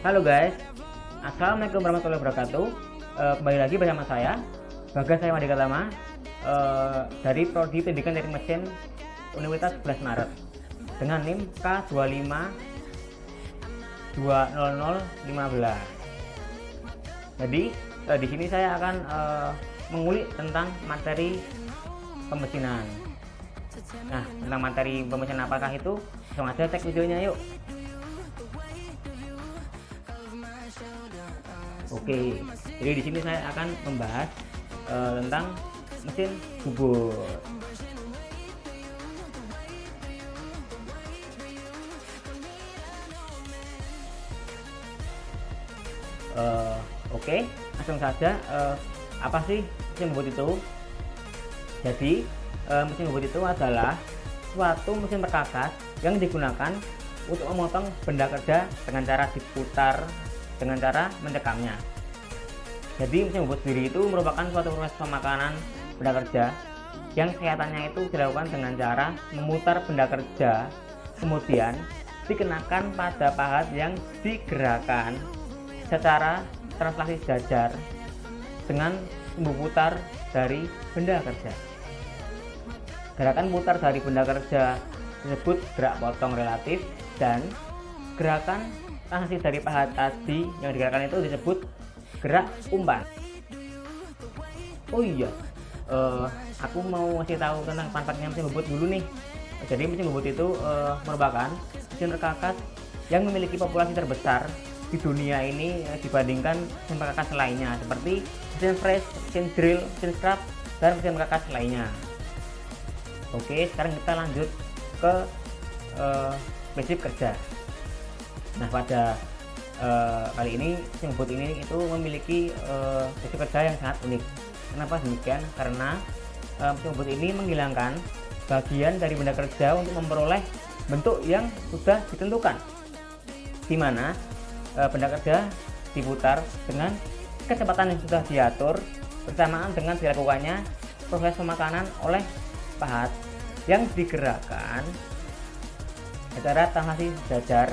Halo guys, assalamualaikum warahmatullahi wabarakatuh. Kembali lagi bersama saya Bagas Saya Madi Gatama dari Prodi Pendidikan Teknik Mesin Universitas 11 Maret dengan NIM K2520015. Jadi di sini saya akan mengulik tentang materi pemesinan. Nah, tentang materi pemesinan apakah itu? Langsung aja cek videonya yuk. Oke, jadi di sini saya akan membahas tentang mesin bubut. Oke, langsung saja. Apa sih mesin bubut itu? Jadi mesin bubut itu adalah suatu mesin perkakas yang digunakan untuk memotong benda kerja dengan cara diputar dengan cara mencekamnya. Jadi mesin bubut sendiri itu merupakan suatu proses pemakanan benda kerja yang kelihatannya itu dilakukan dengan cara memutar benda kerja, kemudian dikenakan pada pahat yang digerakkan secara translasi sejajar dengan sumbu putar dari benda kerja. Gerakan putar dari benda kerja disebut gerak potong relatif, dan gerakan translasi dari pahat tadi yang digerakkan itu disebut gerak umpan. Oh iya, aku mau ngasih tahu tentang manfaatnya mesin bubut dulu nih. Jadi mesin bubut itu merupakan mesin perkakas yang memiliki populasi terbesar di dunia ini dibandingkan mesin perkakas lainnya seperti mesin press, mesin drill, mesin scrap, dan mesin perkakas lainnya. Oke, sekarang kita lanjut ke prinsip kerja. Nah, pada kali ini mesin bubut ini itu memiliki prinsip kerja yang sangat unik. Kenapa demikian? Karena mesin bubut ini menghilangkan bagian dari benda kerja untuk memperoleh bentuk yang sudah ditentukan, di mana benda kerja diputar dengan kecepatan yang sudah diatur bersamaan dengan dilakukannya proses pemakanan oleh pahat yang digerakkan secara translasi sejajar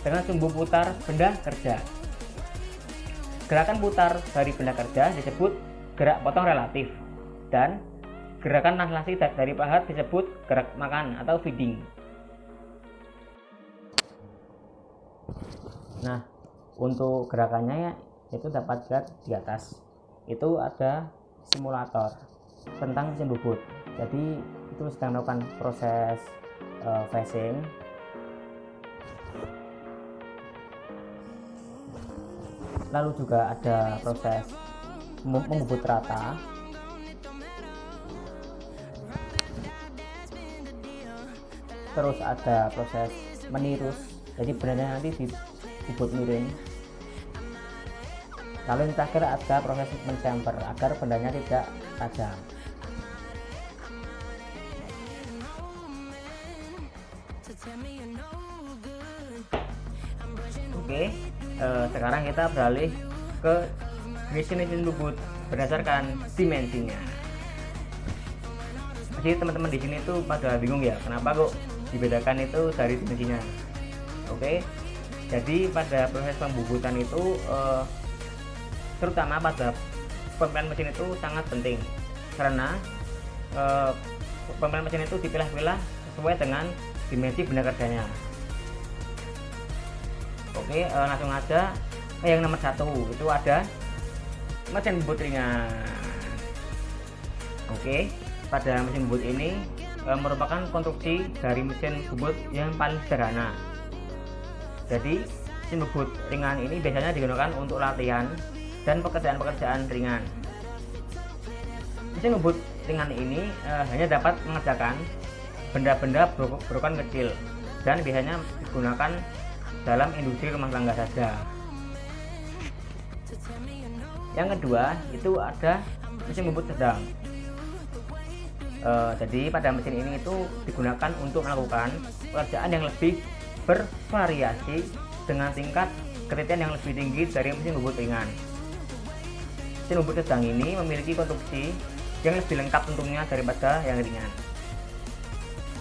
dengan sumbu putar benda kerja. Gerakan putar dari benda kerja disebut gerak potong relatif, dan gerakan translasi dari pahat disebut gerak makan atau feeding. Nah, untuk gerakannya itu dapat dilihat di atas. Itu ada simulator tentang mesin bubut. Jadi itu sedang melakukan proses facing. Lalu juga ada proses membubut rata. Terus ada proses menirus, jadi benarnya nanti dibubut miring. Lalu yang terakhir ada proses menchamfer agar bendanya tidak tajam. Oke, sekarang kita beralih ke mesin bubut berdasarkan dimensinya. Jadi teman-teman di sini tuh pada bingung ya, kenapa kok dibedakan itu dari dimensinya. Oke, jadi pada proses pembubutan itu terutama pada pemilihan mesin itu sangat penting, karena pemilihan mesin itu dipilah-pilah sesuai dengan dimensi benda kerjanya. Oke, langsung aja ke yang nomor 1, itu ada mesin bubut ringan. Oke, pada mesin bubut ini merupakan konstruksi dari mesin bubut yang paling sederhana. Jadi mesin bubut ringan ini biasanya digunakan untuk latihan dan pekerjaan-pekerjaan ringan. Mesin bubut ringan ini hanya dapat mengerjakan benda-benda berukuran kecil dan biasanya digunakan dalam industri rumah tangga saja. Yang kedua itu ada mesin bubut sedang. Jadi pada mesin ini itu digunakan untuk melakukan pekerjaan yang lebih bervariasi dengan tingkat ketelitian yang lebih tinggi dari mesin bubut ringan. Mesin bubut sedang ini memiliki konstruksi yang lebih lengkap tentunya daripada yang ringan.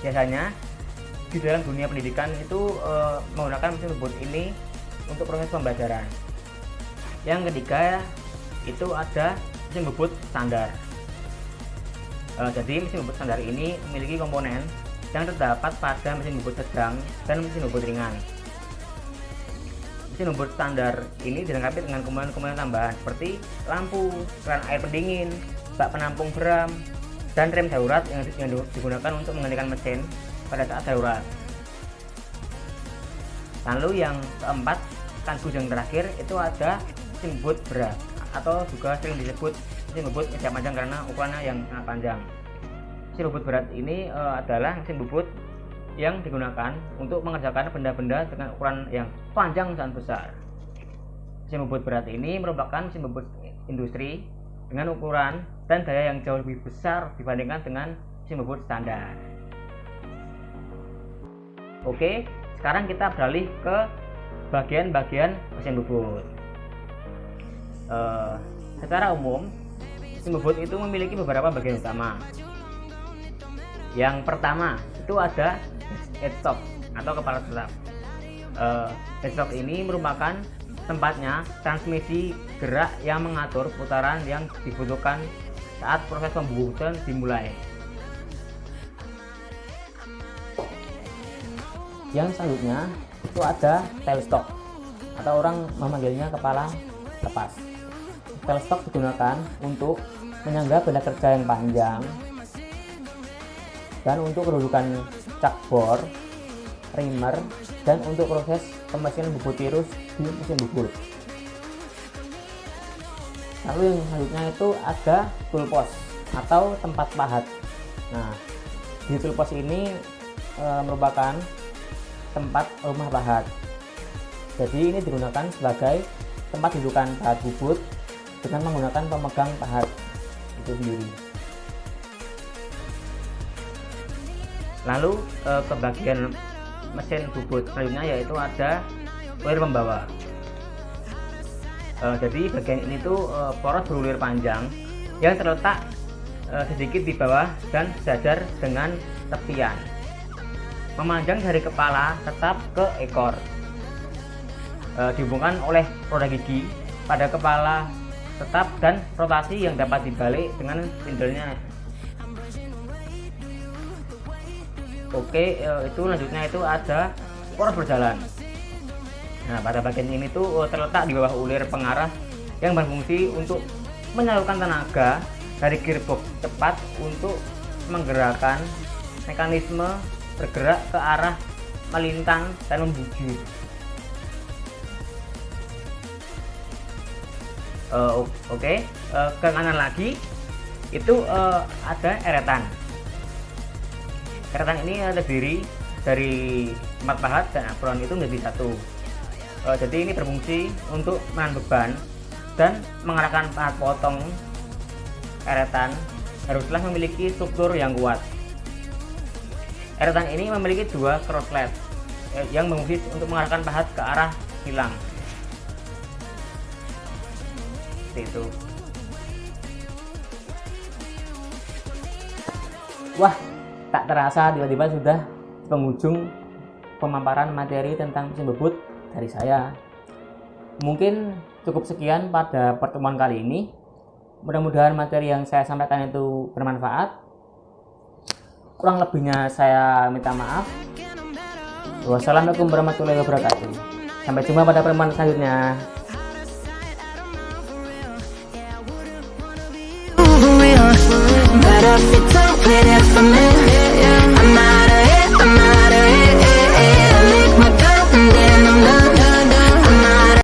Biasanya di dalam dunia pendidikan itu menggunakan mesin bubut ini untuk proses pembelajaran. Yang ketiga itu ada mesin bubut standar. Jadi mesin bubut standar ini memiliki komponen yang terdapat pada mesin bubut sedang dan mesin bubut ringan. Mesin bubut standar ini dilengkapi dengan komponen-komponen tambahan seperti lampu, keran air pendingin, bak penampung beram, dan rem darurat yang digunakan untuk menghentikan mesin pada saat darurat. Lalu yang keempat, sekaligus yang terakhir, itu ada mesin bubut berat atau juga sering disebut mesin bubut meja panjang karena ukurannya yang sangat panjang. Mesin bubut berat ini adalah mesin bubut yang digunakan untuk mengerjakan benda-benda dengan ukuran yang panjang dan besar. Mesin bubut berat ini merupakan mesin bubut industri dengan ukuran dan daya yang jauh lebih besar dibandingkan dengan mesin bubut standar. Oke, sekarang kita beralih ke bagian-bagian mesin bubut. Secara umum, mesin bubut itu memiliki beberapa bagian utama. Yang pertama itu ada headstock atau kepala tetap. Headstock ini merupakan tempatnya transmisi gerak yang mengatur putaran yang dibutuhkan saat proses pembubutan dimulai. Yang selanjutnya itu ada tailstock atau orang memanggilnya kepala lepas. Tailstock digunakan untuk menyangga benda kerja yang panjang dan untuk kedudukan cakbor, primer, dan untuk proses pemesinan bubut tirus di mesin bubut. Lalu yang selanjutnya itu ada toolpost atau tempat pahat. Nah, di toolpost ini merupakan tempat rumah pahat. Jadi ini digunakan sebagai tempat dudukan pahat bubut dengan menggunakan pemegang pahat itu sendiri. Lalu ke bagian mesin bubut selanjutnya yaitu ada ulir pembawa. Jadi bagian ini tuh poros berulir panjang yang terletak sedikit di bawah dan sejajar dengan tepian, memanjang dari kepala tetap ke ekor. Dihubungkan oleh roda gigi pada kepala tetap dan rotasi yang dapat dibalik dengan spindle-nya. Oke, itu selanjutnya itu ada poros berjalan. Nah, pada bagian ini tuh terletak di bawah ulir pengarah yang berfungsi untuk menyalurkan tenaga dari gearbox cepat untuk menggerakkan mekanisme bergerak ke arah melintang dan membujur. Oke, ke kanan lagi itu ada eretan. Eretan ini terdiri dari tempat pahat dan apron itu menjadi satu. Jadi ini berfungsi untuk menahan beban dan mengarahkan pahat potong. Eretan haruslah memiliki struktur yang kuat. Eretan ini memiliki dua crosslet yang berfungsi untuk mengarahkan pahat ke arah silang. Seperti itu. Wah, tak terasa tiba-tiba sudah penghujung pemaparan materi tentang mesin bubut dari saya. Mungkin cukup sekian pada pertemuan kali ini. Mudah-mudahan materi yang saya sampaikan itu bermanfaat. Kurang lebihnya saya minta maaf. Wassalamualaikum warahmatullahi wabarakatuh. Sampai jumpa pada pertemuan selanjutnya. But if you don't,